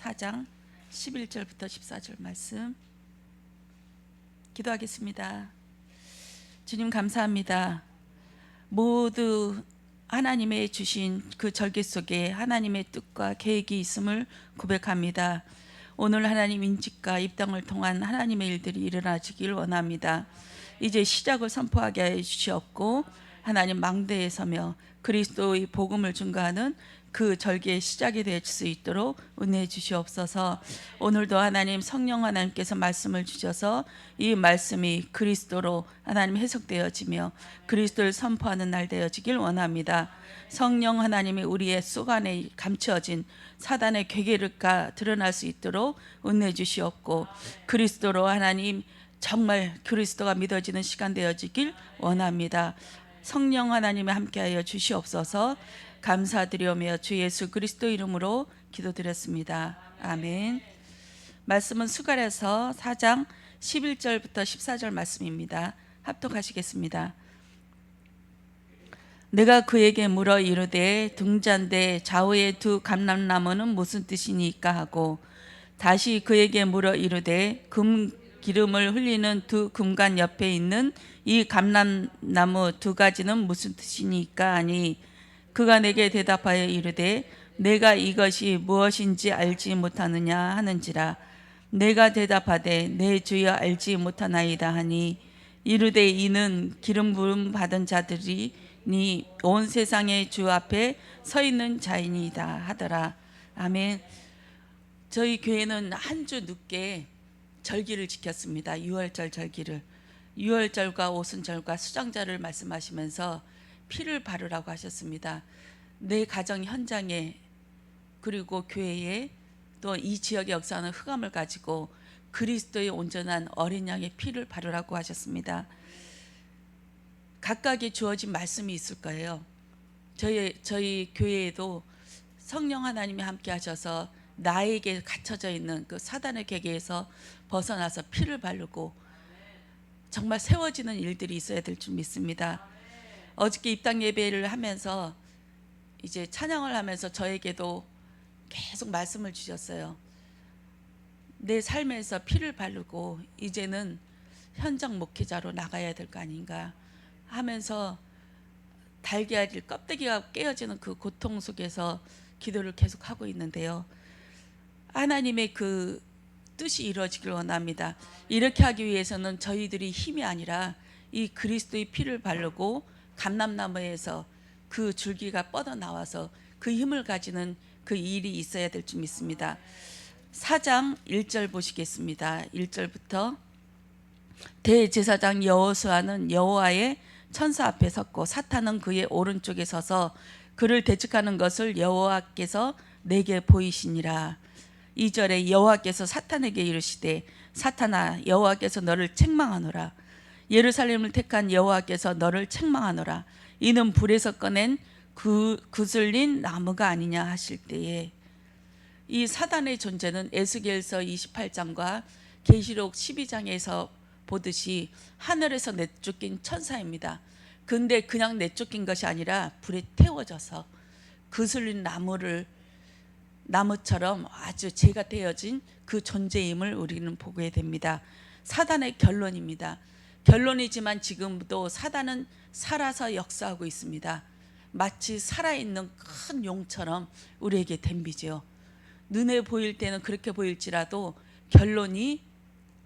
4장 11절부터 14절 말씀 기도하겠습니다. 주님 감사합니다. 모두 하나님의 주신 그 절기 속에 하나님의 뜻과 계획이 있음을 고백합니다. 오늘 하나님 인직과 입당을 통한 하나님의 일들이 일어나시길 원합니다. 이제 시작을 선포하게 해 주시옵고 하나님 망대에 서며 그리스도의 복음을 증거하는 그 절기의 시작이 될 수 있도록 은혜해 주시옵소서. 오늘도 하나님 성령 하나님께서 말씀을 주셔서 이 말씀이 그리스도로 하나님 해석되어지며 그리스도를 선포하는 날 되어지길 원합니다. 성령 하나님이 우리의 속 안에 감추어진 사단의 괴계가 드러날 수 있도록 은혜해 주시옵고 그리스도로 하나님 정말 그리스도가 믿어지는 시간 되어지길 원합니다. 성령 하나님이 함께하여 주시옵소서. 감사드리오며 주 예수 그리스도 이름으로 기도드렸습니다. 아멘. 말씀은 수갈에서 4장 11절부터 14절 말씀입니다. 합독하시겠습니다. 내가 그에게 물어 이르되 등잔대 좌우의 두 감람나무는 무슨 뜻이니까 하고 다시 그에게 물어 이르되 금 기름을 흘리는 두 금관 옆에 있는 이 감람나무 두 가지는 무슨 뜻이니까 하니 그가 내게 대답하여 이르되 내가 이것이 무엇인지 알지 못하느냐 하는지라. 내가 대답하되 내 주여 알지 못하나이다 하니 이르되 이는 기름 부음 받은 자들이 온 세상의 주 앞에 서 있는 자이니이다 하더라. 아멘. 저희 교회는 한 주 늦게 절기를 지켰습니다. 유월절 절기를. 유월절과 오순절과 수장절을 말씀하시면서 피를 바르라고 하셨습니다. 내 가정 현장에 그리고 교회에 또 이 지역의 역사하는 흑암을 가지고 그리스도의 온전한 어린 양의 피를 바르라고 하셨습니다. 각각의 주어진 말씀이 있을 거예요. 저희 교회에도 성령 하나님이 함께 하셔서 나에게 갇혀져 있는 그 사단의 계계에서 벗어나서 피를 바르고 정말 세워지는 일들이 있어야 될 줄 믿습니다. 어저께 입당 예배를 하면서 이제 찬양을 하면서 저에게도 계속 말씀을 주셨어요. 내 삶에서 피를 바르고 이제는 현장 목회자로 나가야 될 거 아닌가 하면서 달걀 껍데기가 깨어지는 그 고통 속에서 기도를 계속하고 있는데요. 하나님의 그 뜻이 이루어지길 원합니다. 이렇게 하기 위해서는 저희들이 힘이 아니라 이 그리스도의 피를 바르고 감람나무에서 그 줄기가 뻗어나와서 그 힘을 가지는 그 일이 있어야 될 줄 믿습니다. 4장 1절 보시겠습니다. 1절부터 대제사장 여호수아는 여호와의 천사 앞에 섰고 사탄은 그의 오른쪽에 서서 그를 대적하는 것을 여호와께서 내게 보이시니라. 2절에 여호와께서 사탄에게 이르시되 사탄아 여호와께서 너를 책망하노라. 예루살렘을 택한 여호와께서 너를 책망하노라. 이는 불에서 꺼낸 구슬린 나무가 아니냐 하실 때에 이 사단의 존재는 에스겔서 28장과 계시록 12장에서 보듯이 하늘에서 내쫓긴 천사입니다. 근데 그냥 내쫓긴 것이 아니라 불에 태워져서 구슬린 나무처럼 아주 재가 되어진 그 존재임을 우리는 보게 됩니다. 사단의 결론입니다. 결론이지만 지금도 사단은 살아서 역사하고 있습니다. 마치 살아있는 큰 용처럼 우리에게 덤비죠. 눈에 보일 때는 그렇게 보일지라도 결론이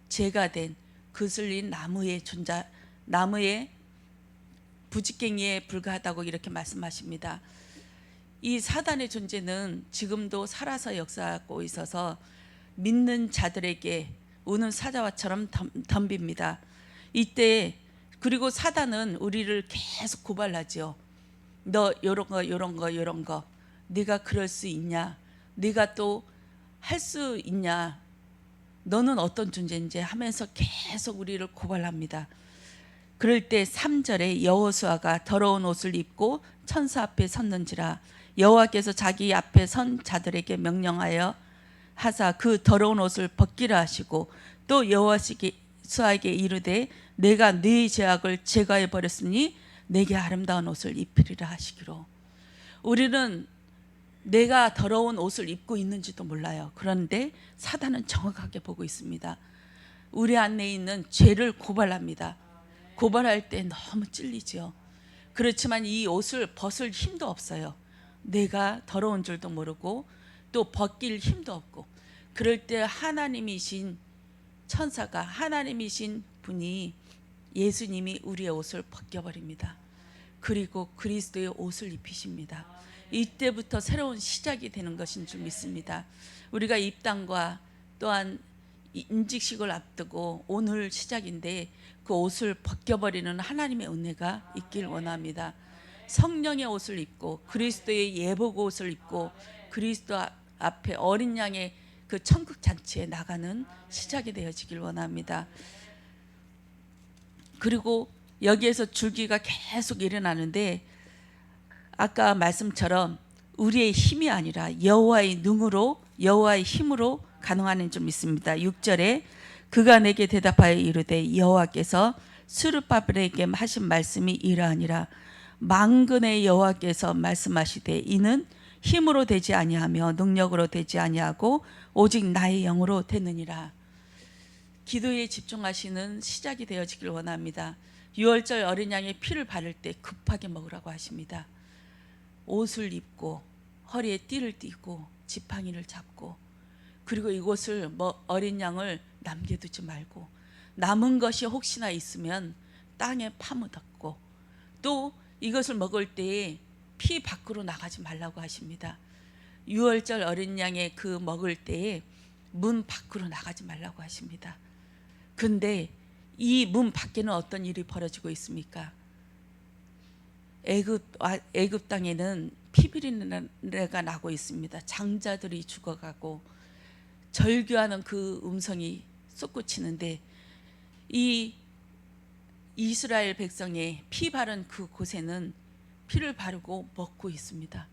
재가 된 그슬린 나무의 부직갱이에 불과하다고 이렇게 말씀하십니다. 이 사단의 존재는 지금도 살아서 역사하고 있어서 믿는 자들에게 우는 사자와처럼 덤빕니다. 이때 그리고 사단은 우리를 계속 고발하죠. 너 요런 거 네가 그럴 수 있냐, 네가 또 할 수 있냐, 너는 어떤 존재인지 하면서 계속 우리를 고발합니다. 그럴 때 3절에 여호수아가 더러운 옷을 입고 천사 앞에 섰는지라. 여호와께서 자기 앞에 선 자들에게 명령하여 하사 그 더러운 옷을 벗기라 하시고 또 여호수아에게 이르되 내가 네 죄악을 제거해 버렸으니 내게 아름다운 옷을 입히리라 하시기로. 우리는 내가 더러운 옷을 입고 있는지도 몰라요. 그런데 사단은 정확하게 보고 있습니다. 우리 안에 있는 죄를 고발합니다. 고발할 때 너무 찔리죠. 그렇지만 이 옷을 벗을 힘도 없어요. 내가 더러운 줄도 모르고 또 벗길 힘도 없고, 그럴 때 하나님이신 천사가, 하나님이신 분이, 예수님이 우리의 옷을 벗겨버립니다. 그리고 그리스도의 옷을 입히십니다. 이때부터 새로운 시작이 되는 것인 줄 믿습니다. 우리가 입당과 또한 인직식을 앞두고 오늘 시작인데 그 옷을 벗겨버리는 하나님의 은혜가 있길 원합니다. 성령의 옷을 입고 그리스도의 예복 옷을 입고 그리스도 앞에 어린 양의 그 천국 잔치에 나가는 시작이 되어지길 원합니다. 그리고 여기에서 줄기가 계속 일어나는데, 아까 말씀처럼 우리의 힘이 아니라 여호와의 능으로, 여호와의 힘으로 가능한 줄 믿습니다. 6절에 그가 내게 대답하여 이르되 여호와께서 스룹바벨에게 하신 말씀이 이러하니라. 만군의 여호와께서 말씀하시되 이는 힘으로 되지 아니하며 능력으로 되지 아니하고 오직 나의 영으로 되느니라. 기도에 집중하시는 시작이 되어지길 원합니다. 6월절 어린 양의 피를 바를 때 급하게 먹으라고 하십니다. 옷을 입고 허리에 띠를 띠고 지팡이를 잡고, 그리고 이곳을 어린 양을 남겨두지 말고 남은 것이 혹시나 있으면 땅에 파묻었고, 또 이것을 먹을 때에 피 밖으로 나가지 말라고 하십니다. 6월절 어린 양의 그 먹을 때에 문 밖으로 나가지 말라고 하십니다. 근데 이 문 밖에는 어떤 일이 벌어지고 있습니까? 애굽 땅에는 피비린내가 나고 있습니다. 장자들이 죽어가고 절규하는 그 음성이 솟구치는데, 이 이스라엘 백성의 피 바른 그 곳에는 피를 바르고 먹고 있습니다.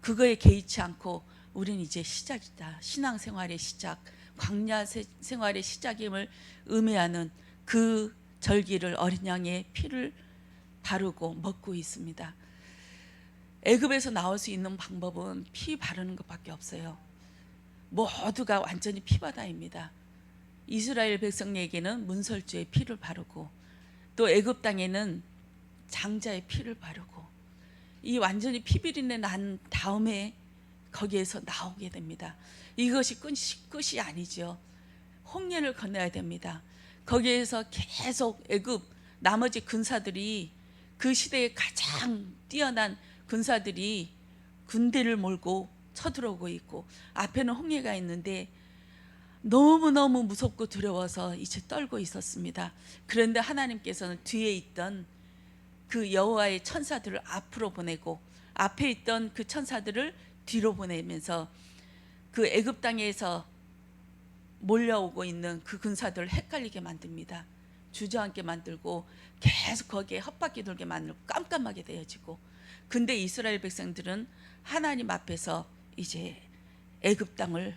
그거에 개의치 않고 우리는 이제 시작이다, 신앙생활의 시작, 광야 생활의 시작임을 의미하는 그 절기를 어린 양의 피를 바르고 먹고 있습니다. 애굽에서 나올 수 있는 방법은 피 바르는 것밖에 없어요. 모두가 완전히 피바다입니다. 이스라엘 백성에게는 문설주의 피를 바르고, 또 애굽 땅에는 장자의 피를 바르고, 이 완전히 피비린내 난 다음에 거기에서 나오게 됩니다. 이것이 끝이 아니죠. 홍해를 건너야 됩니다. 거기에서 계속 애굽 나머지 군사들이, 그 시대에 가장 뛰어난 군사들이 군대를 몰고 쳐들어오고 있고, 앞에는 홍해가 있는데 너무너무 무섭고 두려워서 이제 떨고 있었습니다. 그런데 하나님께서는 뒤에 있던 그 여호와의 천사들을 앞으로 보내고 앞에 있던 그 천사들을 뒤로 보내면서 그 애굽 땅에서 몰려오고 있는 그 군사들을 헷갈리게 만듭니다. 주저앉게 만들고 계속 거기에 헛바퀴 돌게 만들고 깜깜하게 되어지고, 근데 이스라엘 백성들은 하나님 앞에서 이제 애굽 땅을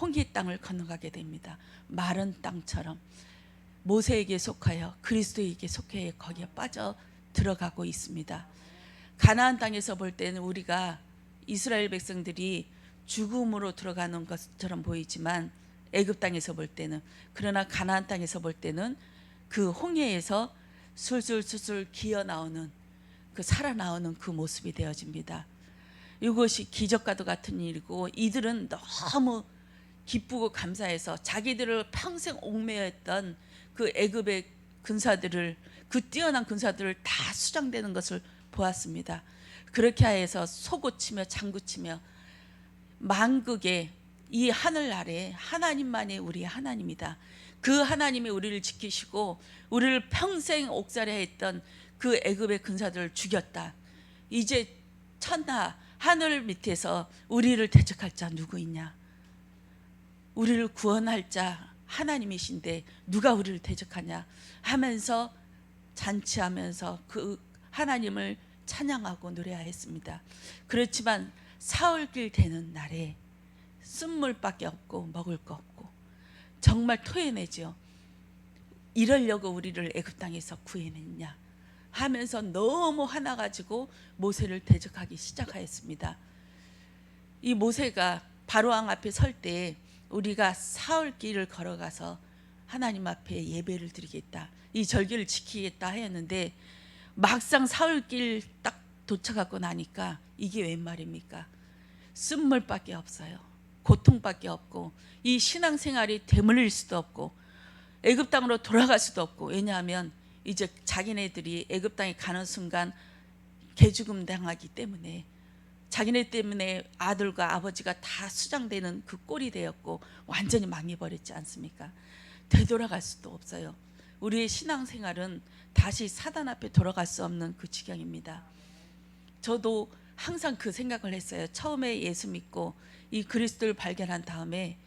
홍해 땅을 건너가게 됩니다. 마른 땅처럼 모세에게 속하여 그리스도에게 속해 거기에 빠져 들어가고 있습니다. 가나안 땅에서 볼 때는 우리가 이스라엘 백성들이 죽음으로 들어가는 것처럼 보이지만, 애굽 땅에서 볼 때는, 그러나 가나안 땅에서 볼 때는 그 홍해에서 술술술술 기어 나오는, 그 살아나오는 그 모습이 되어집니다. 이것이 기적과도 같은 일이고, 이들은 너무 기쁘고 감사해서 자기들을 평생 옥매였던 그 애굽의 군사들을, 그 뛰어난 군사들을 다 수장되는 것을 보았습니다. 그렇게 하여서 솟구치며 장구치며 만국의 이 하늘 아래 하나님만이 우리의 하나님이다, 그 하나님이 우리를 지키시고 우리를 평생 옥살해 했던 그 애굽의 군사들을 죽였다. 이제 천하 하늘 밑에서 우리를 대적할 자 누구 있냐? 우리를 구원할 자 하나님이신데 누가 우리를 대적하냐 하면서 잔치하면서 그 하나님을 찬양하고 노래하였습니다. 그렇지만 사흘길 되는 날에 쓴물밖에 없고 먹을 거 없고 정말 토해내죠. 이러려고 우리를 애굽 땅에서 구해냈냐 하면서 너무 화나가지고 모세를 대적하기 시작하였습니다. 이 모세가 바로왕 앞에 설 때 우리가 사흘 길을 걸어가서 하나님 앞에 예배를 드리겠다, 이 절기를 지키겠다 하였는데 막상 사흘 길 딱 도착하고 나니까 이게 웬 말입니까? 쓴물밖에 없어요. 고통밖에 없고 이 신앙생활이 되물릴 수도 없고 애굽 땅으로 돌아갈 수도 없고, 왜냐하면 이제 자기네들이 애굽 땅에 가는 순간 개죽음 당하기 때문에 자기네 때문에 아들과 아버지가 다 수장되는 그 꼴이 되었고 완전히 망해버렸지 않습니까? 되돌아갈 수도 없어요. 우리의 신앙생활은 다시 사단 앞에 돌아갈 수 없는 그 지경입니다. 저도 항상 그 생각을 했어요. 처음에 예수 믿고 이 그리스도를 발견한 다음에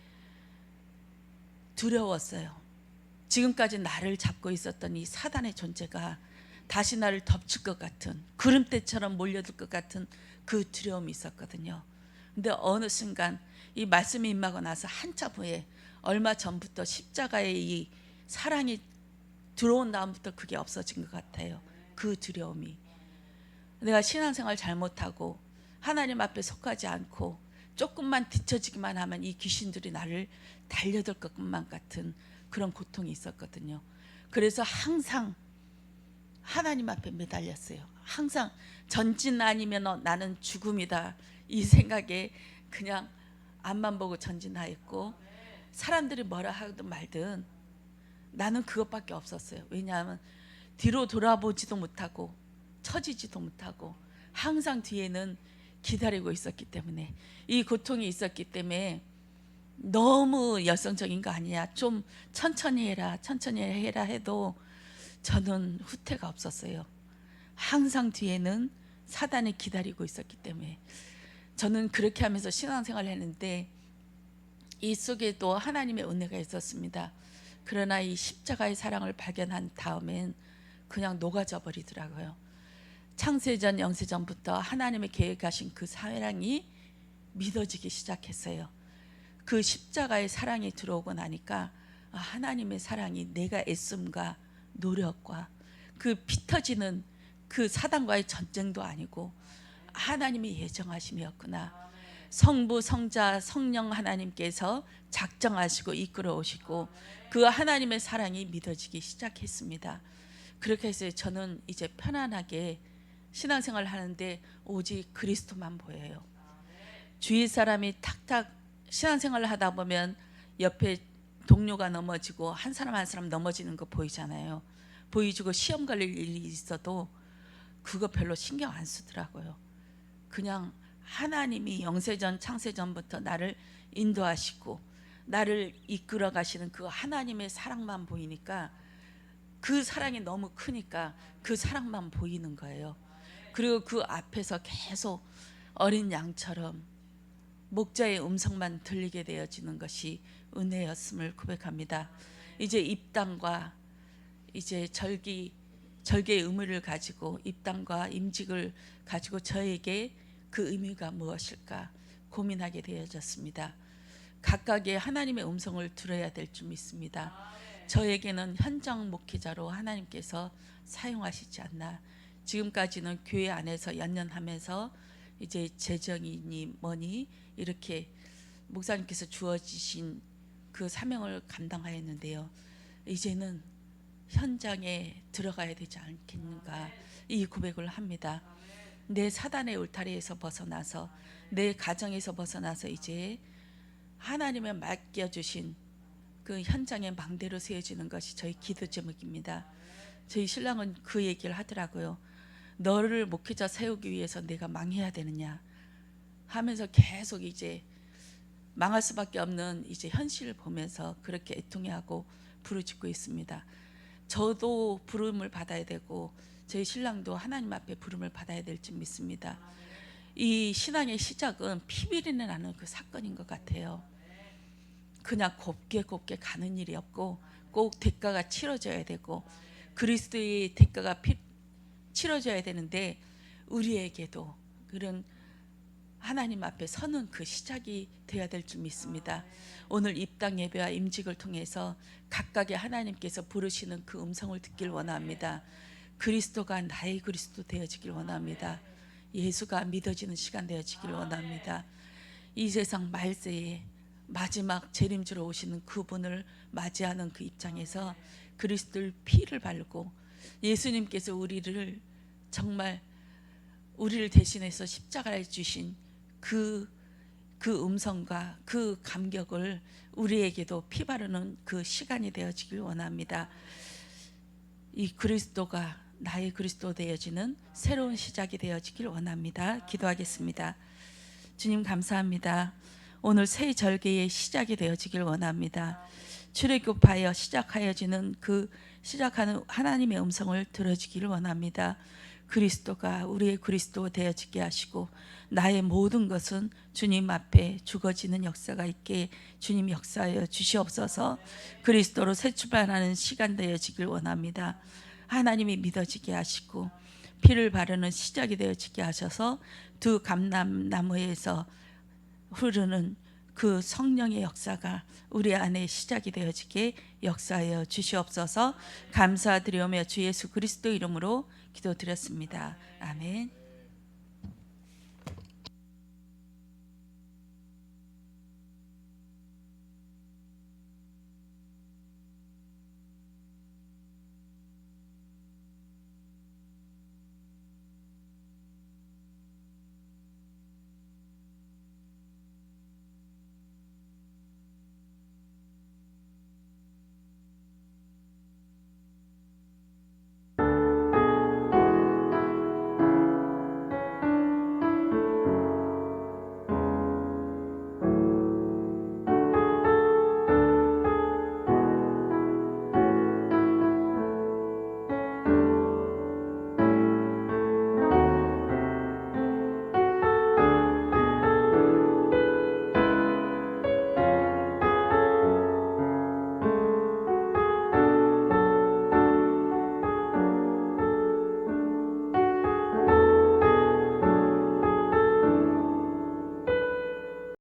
두려웠어요. 지금까지 나를 잡고 있었던 이 사단의 존재가 다시 나를 덮칠 것 같은, 구름대처럼 몰려들 것 같은 그 두려움이 있었거든요. 근데 어느 순간 이 말씀이 임하고 나서 한참 후에, 얼마 전부터 십자가의 이 사랑이 들어온 다음부터 그게 없어진 것 같아요. 그 두려움이. 내가 신앙생활 잘못하고 하나님 앞에 속하지 않고 조금만 뒤처지기만 하면 이 귀신들이 나를 달려들 것만 같은 그런 고통이 있었거든요. 그래서 항상 하나님 앞에 매달렸어요. 항상 전진 아니면 나는 죽음이다, 이 생각에 그냥 앞만 보고 전진하였고, 사람들이 뭐라 하든 말든 나는 그것밖에 없었어요. 왜냐하면 뒤로 돌아보지도 못하고 처지지도 못하고 항상 뒤에는 기다리고 있었기 때문에, 이 고통이 있었기 때문에 너무 열성적인 거 아니냐, 좀 천천히 해라 천천히 해라 해도 저는 후퇴가 없었어요. 항상 뒤에는 사단이 기다리고 있었기 때문에 저는 그렇게 하면서 신앙생활을 했는데 이 속에도 하나님의 은혜가 있었습니다. 그러나 이 십자가의 사랑을 발견한 다음엔 그냥 녹아져 버리더라고요. 창세전 영세전부터 하나님의 계획하신 그 사랑이 믿어지기 시작했어요. 그 십자가의 사랑이 들어오고 나니까 하나님의 사랑이 내가 애씀과 노력과 그 피 터지는 그 사단과의 전쟁도 아니고 하나님의 예정하심이었구나. 성부 성자 성령 하나님께서 작정하시고 이끌어 오시고 그 하나님의 사랑이 믿어지기 시작했습니다. 그렇게 해서 저는 이제 편안하게 신앙생활을 하는데 오직 그리스도만 보여요. 주위 사람이 탁탁 신앙생활을 하다 보면 옆에 동료가 넘어지고 한 사람 한 사람 넘어지는 거 보이잖아요. 보이주고 시험 걸릴 일이 있어도 그거 별로 신경 안 쓰더라고요. 그냥 하나님이 영세전 창세전부터 나를 인도하시고 나를 이끌어 가시는 그 하나님의 사랑만 보이니까, 그 사랑이 너무 크니까 그 사랑만 보이는 거예요. 그리고 그 앞에서 계속 어린 양처럼 목자의 음성만 들리게 되어지는 것이 은혜였음을 고백합니다. 이제 입당과 이제 절개의 의미를 가지고, 입당과 임직을 가지고 저에게 그 의미가 무엇일까 고민하게 되어졌습니다. 각각의 하나님의 음성을 들어야 될 줄 믿습니다. 저에게는 현장 목회자로 하나님께서 사용하시지 않나. 지금까지는 교회 안에서 연연하면서 이제 재정이니 뭐니 이렇게 목사님께서 주어지신 그 사명을 감당하였는데요. 이제는 현장에 들어가야 되지 않겠는가, 이 고백을 합니다. 내 사단의 울타리에서 벗어나서, 내 가정에서 벗어나서 이제 하나님의 맡겨주신 그 현장의 망대로 세워지는 것이 저희 기도 제목입니다. 저희 신랑은 그 얘기를 하더라고요. 너를 목회자 세우기 위해서 내가 망해야 되느냐 하면서 계속 이제 망할 수밖에 없는 이제 현실을 보면서 그렇게 애통해하고 부르짖고 있습니다. 저도 부름을 받아야 되고 저희 신랑도 하나님 앞에 부름을 받아야 될 줄 믿습니다. 이 신앙의 시작은 피비린내 나는 그 사건인 것 같아요. 그냥 곱게 가는 일이 없고 꼭 대가가 치러져야 되고 그리스도의 대가가 치러져야 되는데, 우리에게도 그런 하나님 앞에 서는 그 시작이 되어야 될 줄 믿습니다. 오늘 입당 예배와 임직을 통해서 각각의 하나님께서 부르시는 그 음성을 듣길 원합니다. 그리스도가 나의 그리스도 되어지길 원합니다. 예수가 믿어지는 시간 되어지길 원합니다. 이 세상 말세에 마지막 재림주로 오시는 그분을 맞이하는 그 입장에서 그리스도의 피를 바르고 예수님께서 정말 우리를 대신해서 십자가에 주신 그 음성과 그 감격을 우리에게도 피 바르는 그 시간이 되어지길 원합니다. 이 그리스도가 나의 그리스도 되어지는 새로운 시작이 되어지길 원합니다. 기도하겠습니다. 주님 감사합니다. 오늘 새 절기의 시작이 되어지길 원합니다. 출애굽하여 시작하여지는 그 시작하는 하나님의 음성을 들어주기를 원합니다. 그리스도가 우리의 그리스도 되어지게 하시고 나의 모든 것은 주님 앞에 죽어지는 역사가 있게 주님 역사하여 주시옵소서. 그리스도로 새 출발하는 시간 되어지길 원합니다. 하나님이 믿어지게 하시고 피를 바르는 시작이 되어지게 하셔서 두 감람나무에서 흐르는 그 성령의 역사가 우리 안에 시작이 되어지게 역사하여 주시옵소서. 감사드리오며 주 예수 그리스도 이름으로 기도드렸습니다. 아멘.